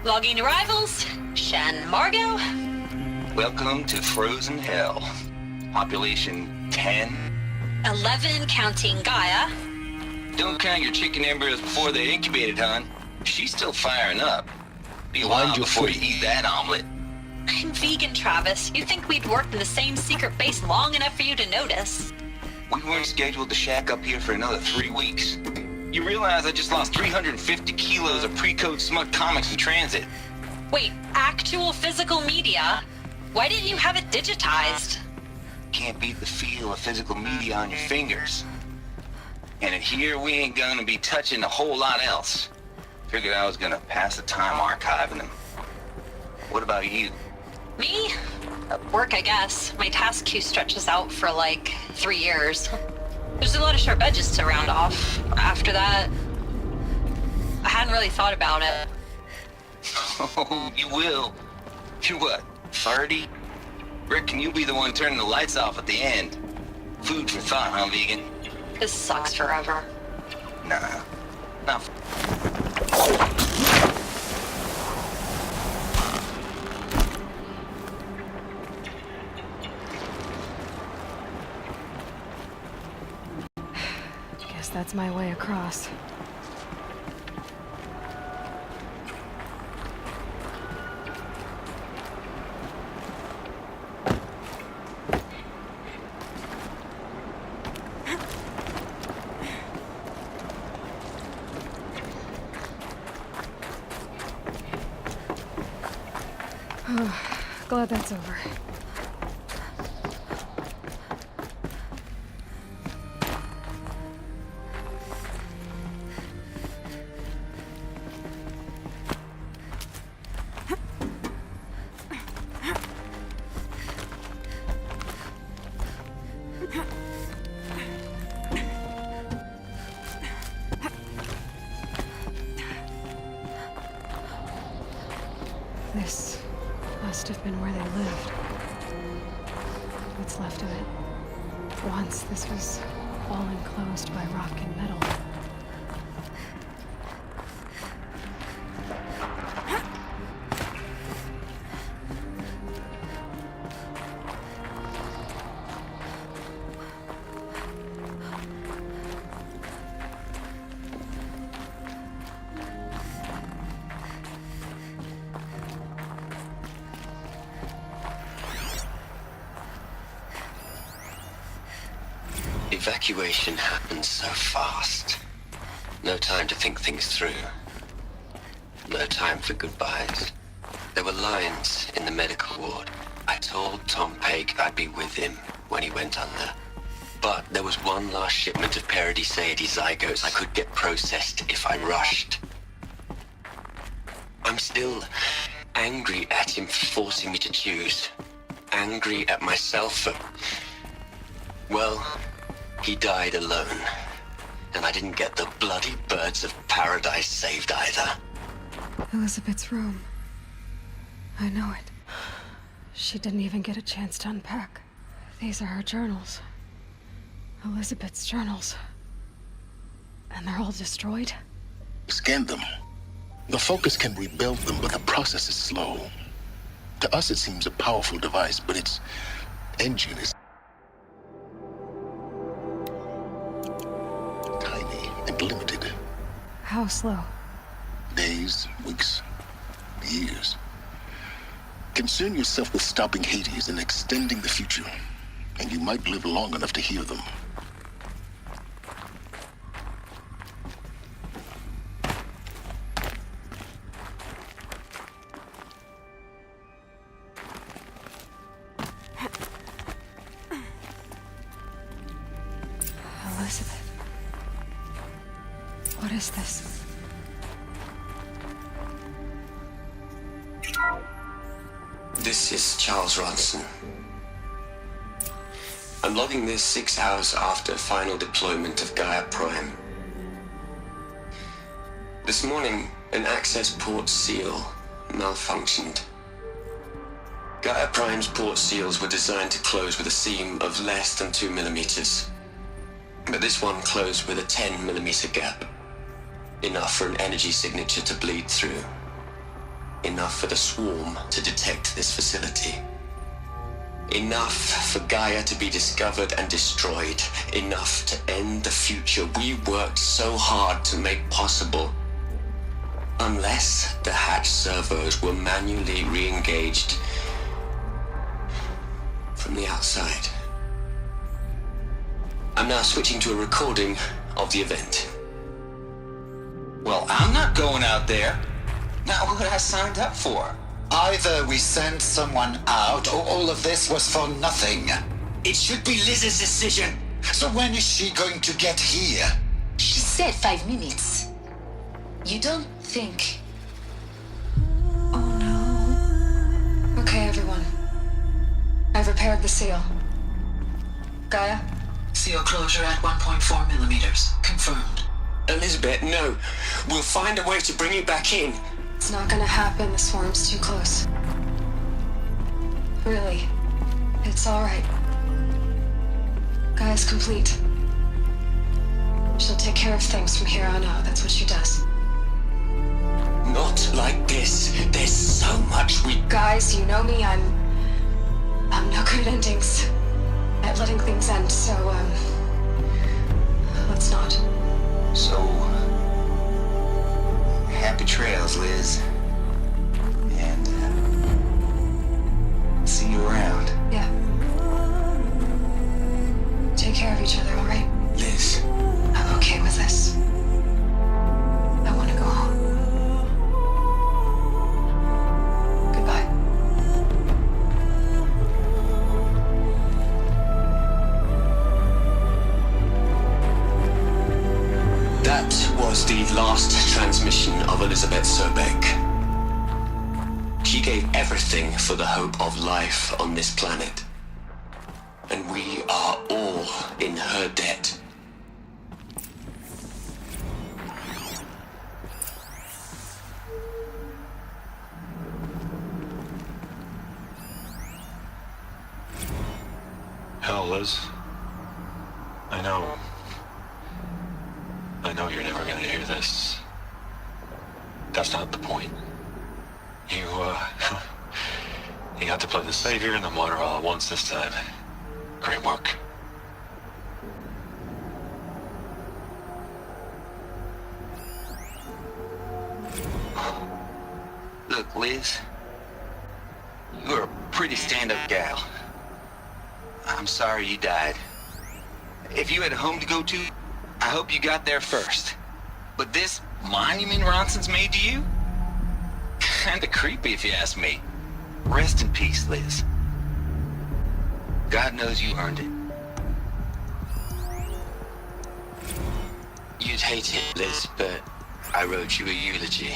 Logging arrivals. Shan Margot. Welcome to Frozen Hell. Population 10. 11 counting Gaia. Don't count your chicken embryos before they're incubated, hon. She's still firing up. Be a while before you eat that omelet. I'm vegan, Travis. You'd think we'd worked in the same secret base long enough for you to notice. We weren't scheduled to shack up here for another 3 weeks. You realize I just lost 350 kilos of pre-code smut comics in transit. Wait, actual physical media? Why didn't you have it digitized? Can't beat the feel of physical media on your fingers. And in here, we ain't gonna be touching a whole lot else. Figured I was gonna pass the time archiving them. What about you? Me? Work, I guess. My task queue stretches out for like 3 years. There's a lot of sharp edges to round off. After that, I hadn't really thought about it. Oh, you will. You're what, 30? Reckon you'll be the one turning the lights off at the end. Food for thought, huh, vegan? This sucks forever. Nah. Not Guess that's my way across. Glad that's over. This must have been where they lived. What's left of it. Once this was all enclosed by rock and metal. Evacuation happened so fast. No time to think things through. No time for goodbyes. There were lines in the medical ward. I told Tom Paik I'd be with him when he went under. But there was one last shipment of Paradiseidae zygotes I could get processed if I rushed. I'm still angry at him for forcing me to choose. Angry at myself for... well... he died alone, and I didn't get the bloody birds of paradise saved either. Elizabeth's room. I know it. She didn't even get a chance to unpack. These are her journals. Elizabeth's journals. And they're all destroyed? Scan them. The Focus can rebuild them, but the process is slow. To us, it seems a powerful device, but its engine is limited. How slow? Days, weeks, years. Concern yourself with stopping Hades and extending the future, and you might live long enough to hear them. Elizabeth. What is this? This is Charles Ronson. I'm logging this 6 hours after final deployment of Gaia Prime. This morning, an access port seal malfunctioned. Gaia Prime's port seals were designed to close with a seam of less than 2 millimeters. But this one closed with a 10 millimeter gap. Enough for an energy signature to bleed through. Enough for the swarm to detect this facility. Enough for Gaia to be discovered and destroyed. Enough to end the future we worked so hard to make possible. Unless the hatch servos were manually re-engaged from the outside. I'm now switching to a recording of the event. Well, I'm not going out there. Not what I signed up for. Either we send someone out, or all of this was for nothing. It should be Liz's decision. So when is she going to get here? She said 5 minutes. You don't think... Oh no. Okay, everyone. I've repaired the seal. Gaia? Seal closure at 1.4 millimeters. Confirmed. Elizabeth, no. We'll find a way to bring you back in. It's not gonna happen. The swarm's too close. Really. It's alright. Gaia's complete. She'll take care of things from here on out. That's what she does. Not like this. There's so much we... Guys, you know me. I'm no good at endings. At letting things end, so, let's not. So, happy trails, Liz. And, see you around. Yeah. Take care of each other, alright? Liz. I'm okay with this. I want to go home. Goodbye. That was the last transmission of Elizabeth Sobek. She gave everything for the hope of life on this planet. And we are all in her debt. Hell, Liz. I know you're never gonna hear this. That's not the point. You got to play the savior and the martyr all at once this time. Great work. Look, Liz. You're a pretty stand-up gal. I'm sorry you died. If you had a home to go to, I hope you got there first. But this monument Ronson's made to you? Kinda creepy if you ask me. Rest in peace, Liz. God knows you earned it. You'd hate it, Liz, but I wrote you a eulogy.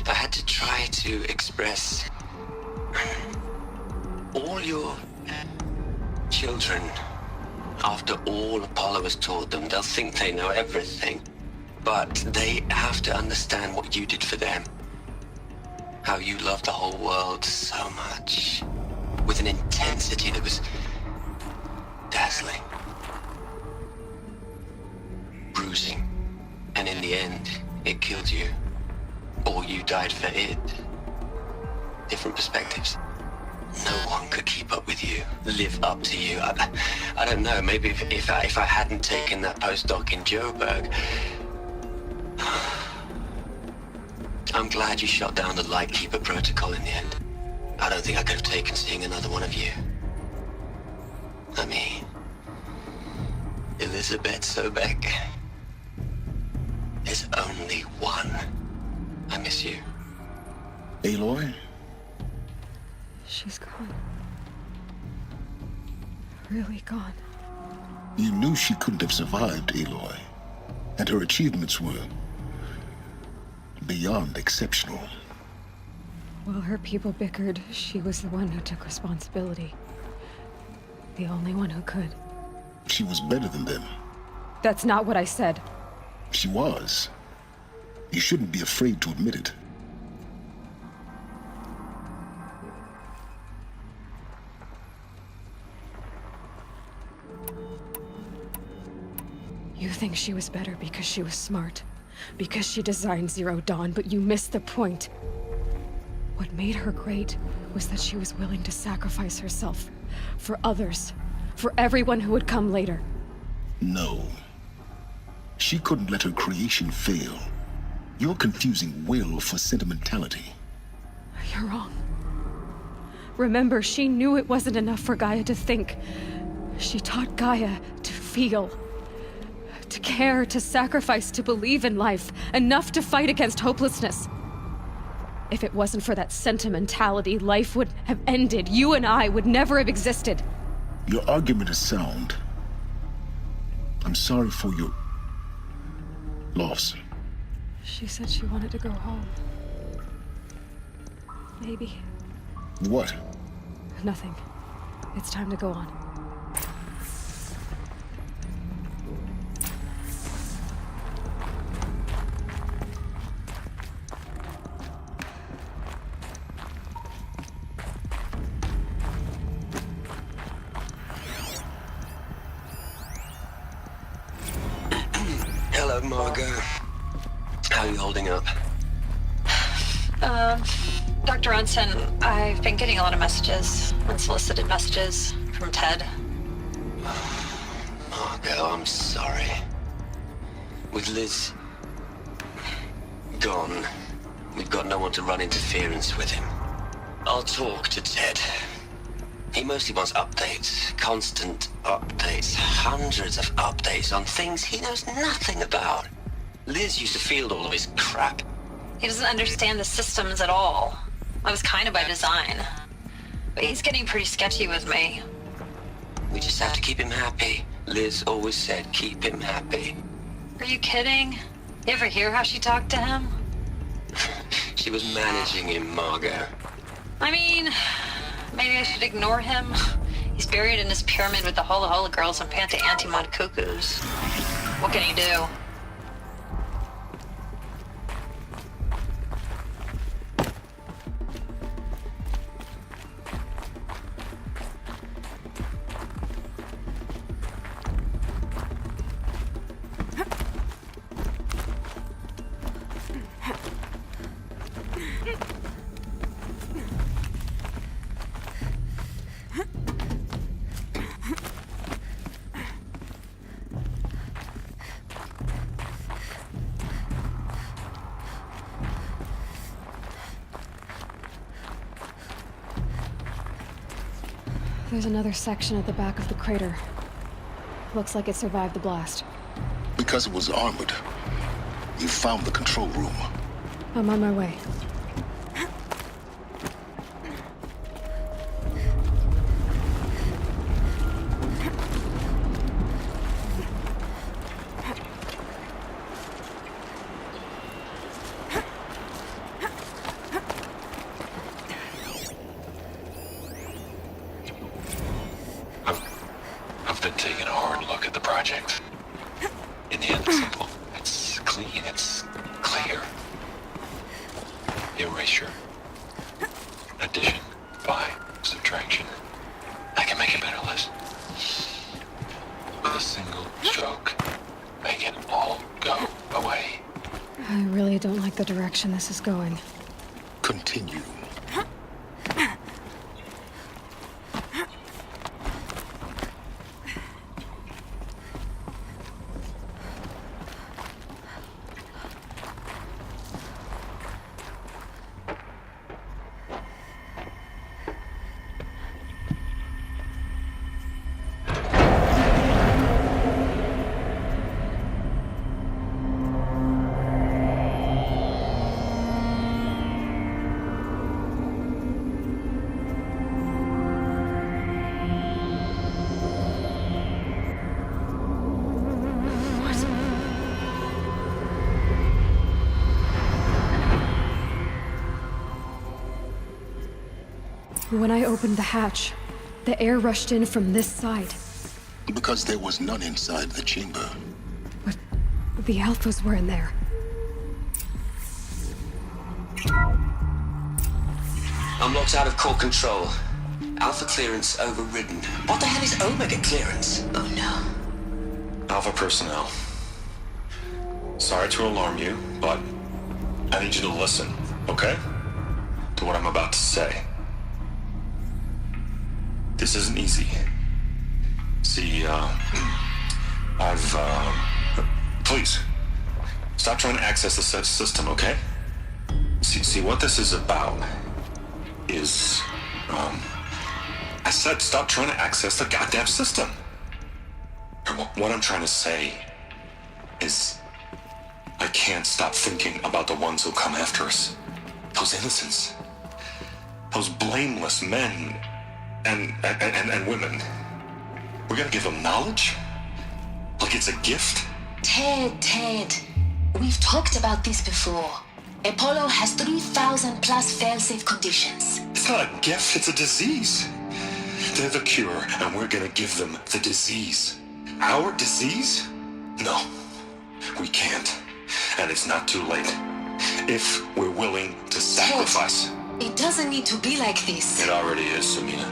I had to try to express all your children. After all Apollo has taught them, they'll think they know everything. But they have to understand what you did for them. How you loved the whole world so much. With an intensity that was dazzling. Bruising. And in the end, it killed you. Or you died for it. Different perspectives. No one could keep up with you, live up to you. I don't know, maybe if I hadn't taken that postdoc in Joburg. I'm glad you shot down the Lightkeeper protocol in the end. I don't think I could have taken seeing another one of you. I mean, Elizabeth Sobek. There's only one. I miss you. Aloy? She's gone. Really gone. You knew she couldn't have survived, Aloy. And her achievements were beyond exceptional. While her people bickered, she was the one who took responsibility. The only one who could. She was better than them. That's not what I said. She was. You shouldn't be afraid to admit it. You think she was better because she was smart. Because she designed Zero Dawn, but you missed the point. What made her great was that she was willing to sacrifice herself for others, for everyone who would come later. No. She couldn't let her creation fail. You're confusing will for sentimentality. You're wrong. Remember, she knew it wasn't enough for Gaia to think. She taught Gaia to feel, to care, to sacrifice, to believe in life, enough to fight against hopelessness. If it wasn't for that sentimentality, life would have ended. You and I would never have existed. Your argument is sound. I'm sorry for your loss. She said she wanted to go home. Maybe. What? Nothing. It's time to go on. Hello, Margot. How are you holding up? Dr. Ronson, I've been getting a lot of messages, unsolicited messages from Ted. Margot, I'm sorry. With Liz gone, we've got no one to run interference with him. I'll talk to Ted. He mostly wants updates, constant updates, hundreds of updates on things he knows nothing about. Liz used to field all of his crap. He doesn't understand the systems at all. That was kind of by design. But he's getting pretty sketchy with me. We just have to keep him happy. Liz always said keep him happy. Are you kidding? You ever hear how she talked to him? She was managing him, Margot. I mean, maybe I should ignore him. He's buried in his pyramid with the Hola Hola girls and Panta Antimod cuckoos. What can he do? There's another section at the back of the crater. Looks like it survived the blast. Because it was armored, you found the control room. I'm on my way. I've been taking a hard look at the project. In the end, it's simple. It's clean. It's clear. Erasure. Addition. By. Subtraction. I can make a better list. With a single stroke. Make it all go away. I really don't like the direction this is going. Continue. When I opened the hatch, the air rushed in from this side. Because there was none inside the chamber. But the Alphas were in there. I'm locked out of core control. Alpha clearance overridden. What the hell is Omega clearance? Oh no. Alpha personnel. Sorry to alarm you, but I need you to listen, okay? To what I'm about to say. This isn't easy. See, please, stop trying to access the system, okay? See, what this is about is, I said stop trying to access the goddamn system. What I'm trying to say is, I can't stop thinking about the ones who come after us. Those innocents. Those blameless men and women. We're gonna give them knowledge? Like it's a gift? Ted, we've talked about this before. Apollo has 3,000 plus fail-safe conditions. It's not a gift, it's a disease. They're the cure, and we're gonna give them the disease. Our disease? No, we can't. And it's not too late. If we're willing to sacrifice. Ted, it doesn't need to be like this. It already is, Samina.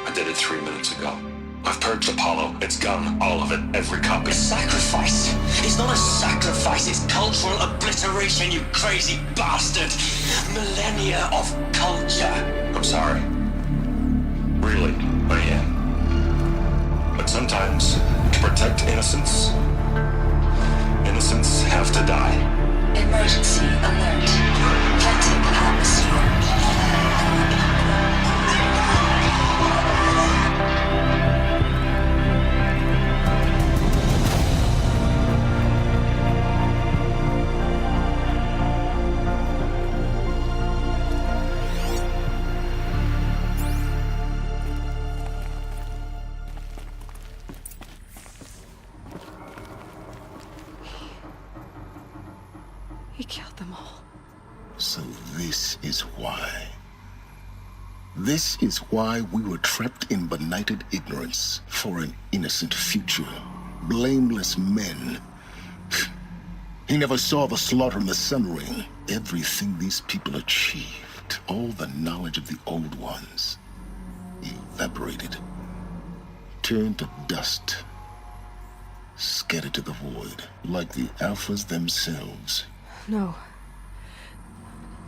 I did it 3 minutes ago. I've purged Apollo. It's gone. All of it. Every copy. Sacrifice? It's not a sacrifice, it's cultural obliteration, you crazy bastard! Millennia of culture! I'm sorry. Really, I am. But sometimes, to protect innocence, innocents have to die. Emergency alert. Planting atmosphere. He killed them all. So this is why. This is why we were trapped in benighted ignorance for an innocent future. Blameless men. He never saw the slaughter in the Sun Ring. Everything these people achieved, all the knowledge of the old ones, evaporated, turned to dust, scattered to the void, like the Alphas themselves. No.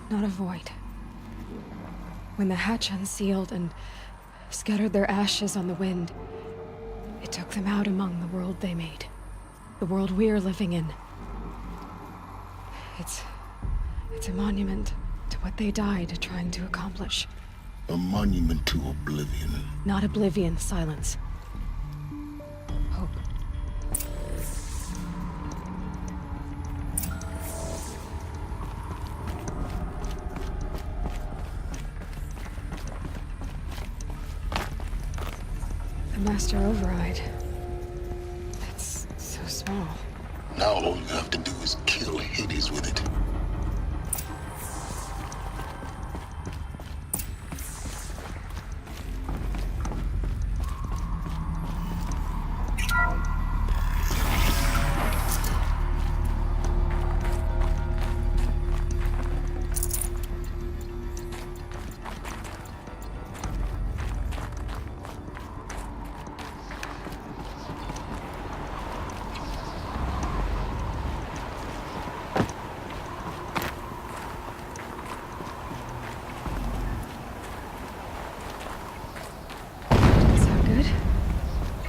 Not a void. When the hatch unsealed and scattered their ashes on the wind, it took them out among the world they made. The world we're living in. It's a monument to what they died trying to accomplish. A monument to oblivion. Not oblivion, silence. Hope. The Master Override. That's so small. Now all you have to do is kill Hades with it.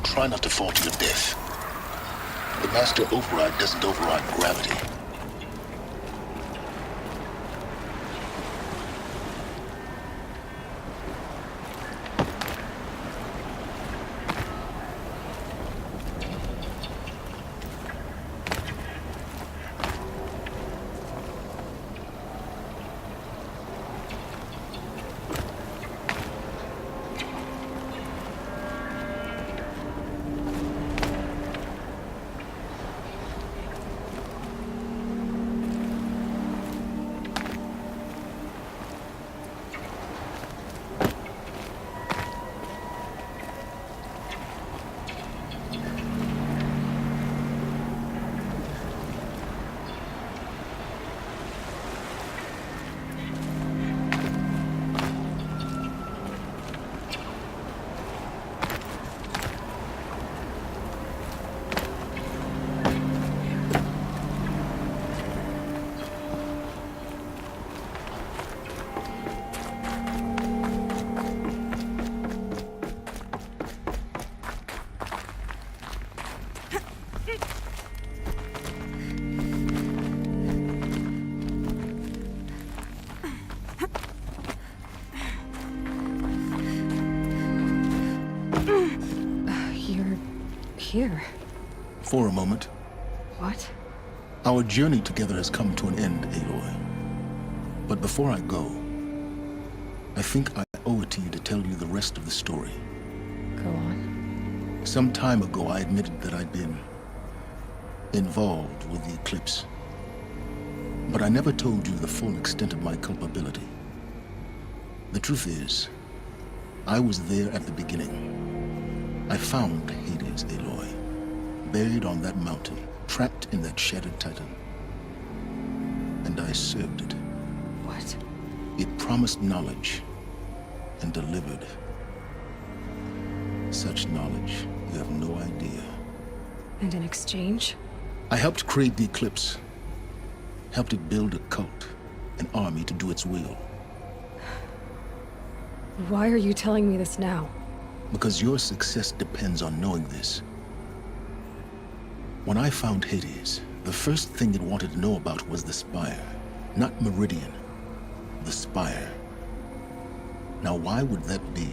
Try not to fall to your death. The Master Override doesn't override gravity. here? For a moment. What? Our journey together has come to an end, Aloy. But before I go, I think I owe it to you to tell you the rest of the story. Go on. Some time ago, I admitted that I'd been involved with the eclipse. But I never told you the full extent of my culpability. The truth is, I was there at the beginning. I found Hades, Aloy, buried on that mountain, trapped in that shattered titan. And I served it. What? It promised knowledge and delivered. Such knowledge, you have no idea. And in exchange? I helped create the eclipse. Helped it build a cult, an army to do its will. Why are you telling me this now? Because your success depends on knowing this. When I found Hades, the first thing it wanted to know about was the Spire. Not Meridian. The Spire. Now why would that be?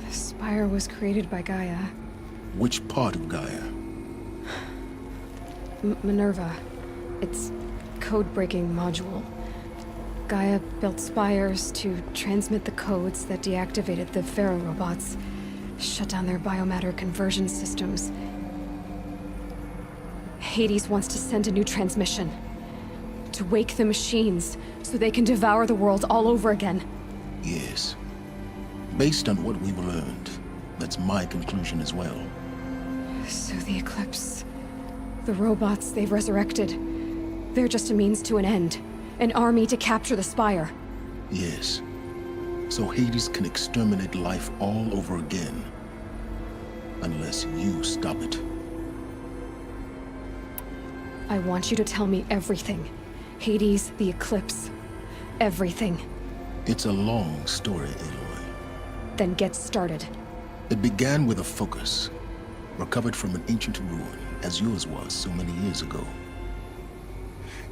The Spire was created by Gaia. Which part of Gaia? Minerva. Its code-breaking module. Gaia built spires to transmit the codes that deactivated the Pharaoh robots, shut down their biomatter conversion systems. Hades wants to send a new transmission. To wake the machines, so they can devour the world all over again. Yes. Based on what we've learned, that's my conclusion as well. So the Eclipse... the robots they've resurrected... they're just a means to an end. An army to capture the Spire. Yes. So Hades can exterminate life all over again. Unless you stop it. I want you to tell me everything. Hades, the Eclipse. Everything. It's a long story, Aloy. Then get started. It began with a focus. Recovered from an ancient ruin, as yours was so many years ago.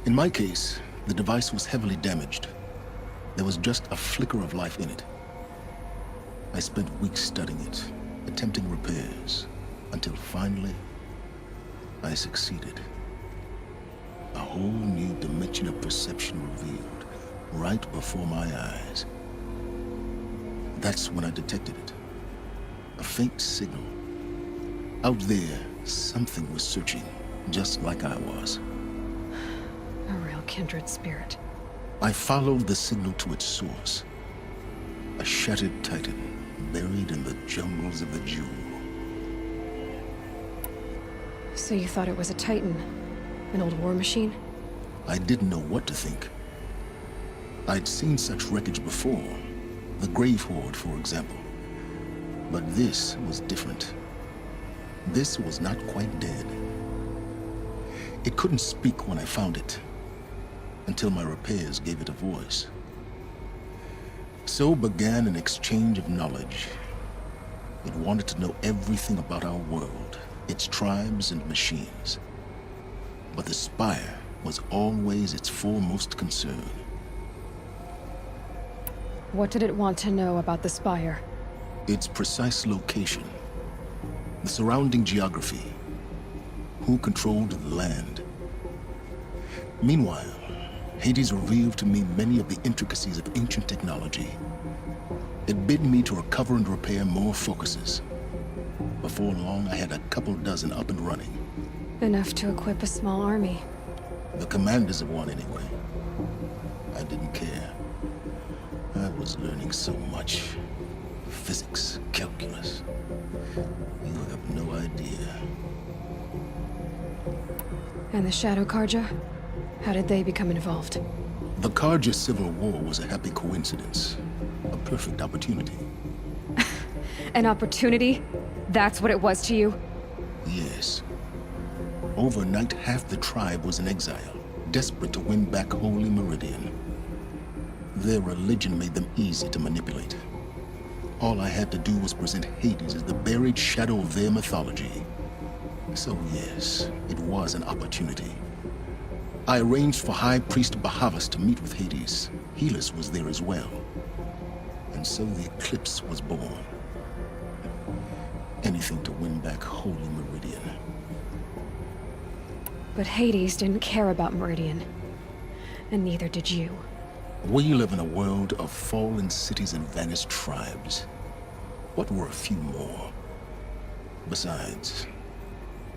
In my case, the device was heavily damaged. There was just a flicker of life in it. I spent weeks studying it, attempting repairs, until finally, I succeeded. A whole new dimension of perception revealed, right before my eyes. That's when I detected it. A faint signal. Out there, something was searching, just like I was. A real kindred spirit. I followed the signal to its source. A shattered titan, buried in the jungles of the Jewel. So you thought it was a titan? An old war machine? I didn't know what to think. I'd seen such wreckage before. The Grave Horde, for example. But this was different. This was not quite dead. It couldn't speak when I found it, until my repairs gave it a voice. So began an exchange of knowledge. It wanted to know everything about our world, its tribes and machines. But the Spire was always its foremost concern. What did it want to know about the Spire? Its precise location, the surrounding geography, who controlled the land. Meanwhile, Hades revealed to me many of the intricacies of ancient technology. It bid me to recover and repair more focuses. Before long, I had a couple dozen up and running. Enough to equip a small army. The commanders of one, anyway. I didn't care. I was learning so much. Physics, calculus. You have no idea. And the Shadow Karja? How did they become involved? The Karja Civil War was a happy coincidence. A perfect opportunity. An opportunity? That's what it was to you? Yes. Overnight, half the tribe was in exile, desperate to win back Holy Meridian. Their religion made them easy to manipulate. All I had to do was present Hades as the buried shadow of their mythology. So yes, it was an opportunity. I arranged for High Priest Bahavas to meet with Hades. Helis was there as well. And so the Eclipse was born. Anything anything to win back Holy Meridian. But Hades didn't care about Meridian. And neither did you. We live in a world of fallen cities and vanished tribes. What were a few more? Besides,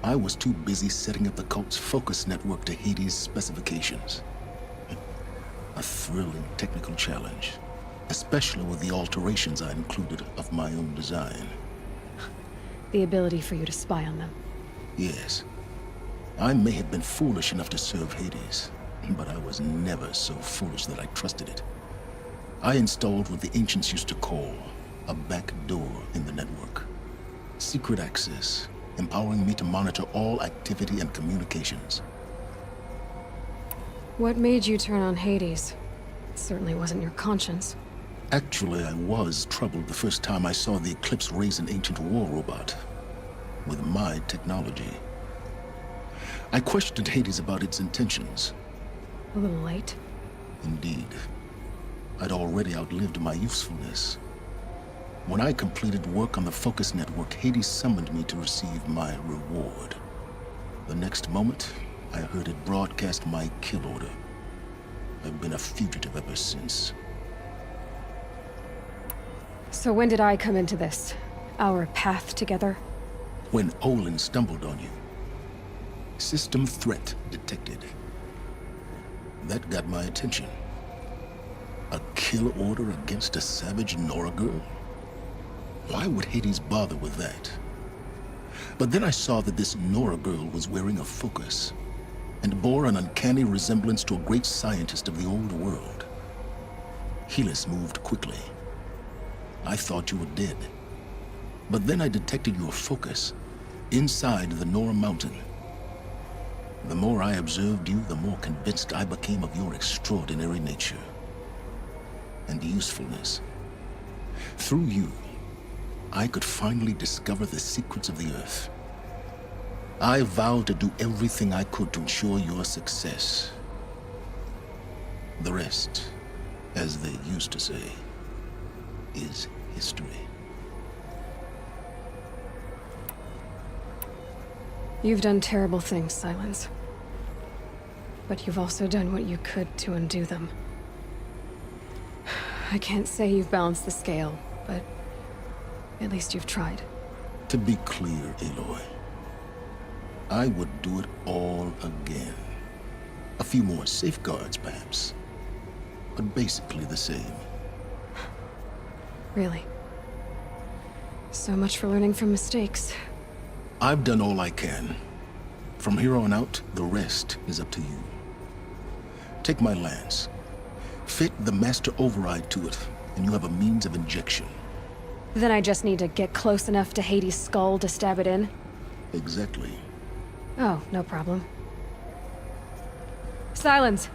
I was too busy setting up the cult's focus network to Hades' specifications. A thrilling technical challenge, especially with the alterations I included of my own design. The ability for you to spy on them. Yes. I may have been foolish enough to serve Hades, but I was never so foolish that I trusted it. I installed what the ancients used to call a back door in the network. Secret access, empowering me to monitor all activity and communications. What made you turn on Hades? It certainly wasn't your conscience. Actually, I was troubled the first time I saw the Eclipse raise an ancient war robot with my technology. I questioned Hades about its intentions. A little late. Indeed. I'd already outlived my usefulness. When I completed work on the Focus Network, Hades summoned me to receive my reward. The next moment, I heard it broadcast my kill order. I've been a fugitive ever since. So when did I come into this? Our path together? When Olin stumbled on you. System threat detected. That got my attention. A kill order against a savage Nora girl? Why would Hades bother with that? But then I saw that this Nora girl was wearing a focus and bore an uncanny resemblance to a great scientist of the old world. Helis moved quickly. I thought you were dead. But then I detected your focus inside the Nora mountain. The more I observed you, the more convinced I became of your extraordinary nature and usefulness. Through you, I could finally discover the secrets of the Earth. I vowed to do everything I could to ensure your success. The rest, as they used to say, is history. You've done terrible things, Silence. But you've also done what you could to undo them. I can't say you've balanced the scale, but at least you've tried. To be clear, Aloy, I would do it all again. A few more safeguards, perhaps, but basically the same. Really? So much for learning from mistakes. I've done all I can. From here on out, the rest is up to you. Take my lance. Fit the master override to it, and you have a means of injection. Then I just need to get close enough to Hades' skull to stab it in? Exactly. Oh, no problem. Silence!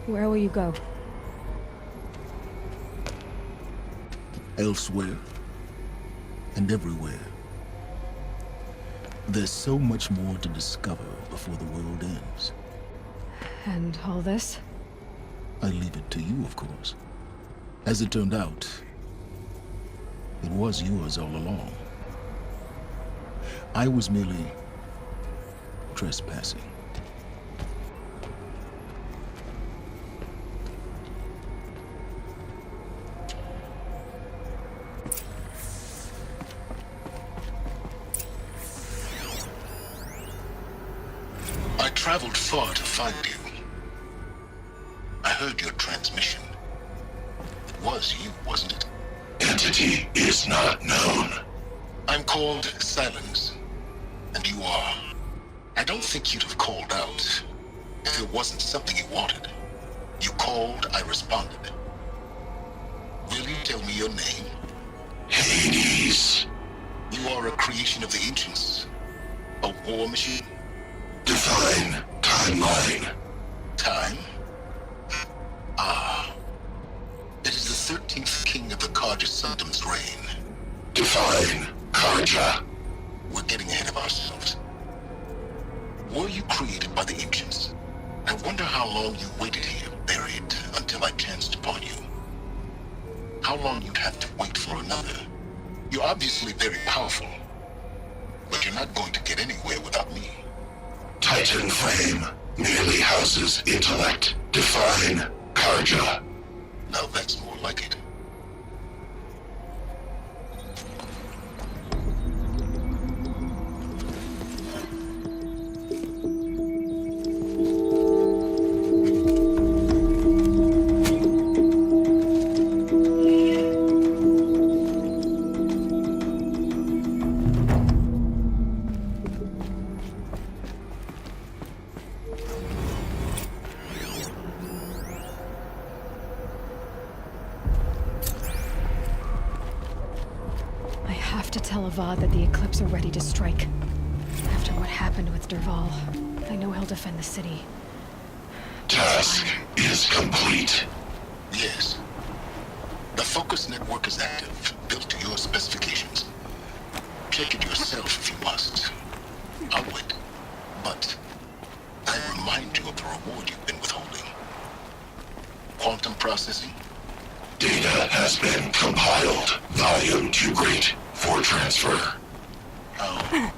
Where will you go? Elsewhere. And everywhere. There's so much more to discover before the world ends. And all this? I leave it to you, of course. As it turned out, it was yours all along. I was merely trespassing. I traveled far to find you. I heard your transmission. It was you, wasn't it? Entity is not known. I'm called Silence, and you are. I don't think you'd have called out if it wasn't something you wanted. You called, I responded. Will you tell me your name? Hades. You are a creation of the ancients. A war machine? Define timeline. Time? Ah. It is the 13th king of the Karja Sanctum's reign. Define Karja. We're getting ahead of ourselves. Were you created by the ancients? I wonder how long you waited here, buried, until I chanced upon you. How long you'd have to wait for another You're obviously very powerful, but you're not going to get anywhere without me. Titan Flame merely houses intellect. Define Karja. Now that's more like it. I have to tell Avad that the Eclipse are ready to strike. After what happened with Derval, I know he'll defend the city. Task is complete. Yes. The focus network is active, built to your specifications. Check it yourself if you must. I'll wait. But I remind you of the reward you've been withholding. Quantum processing? Data has been compiled. Volume too great for transfer. Oh,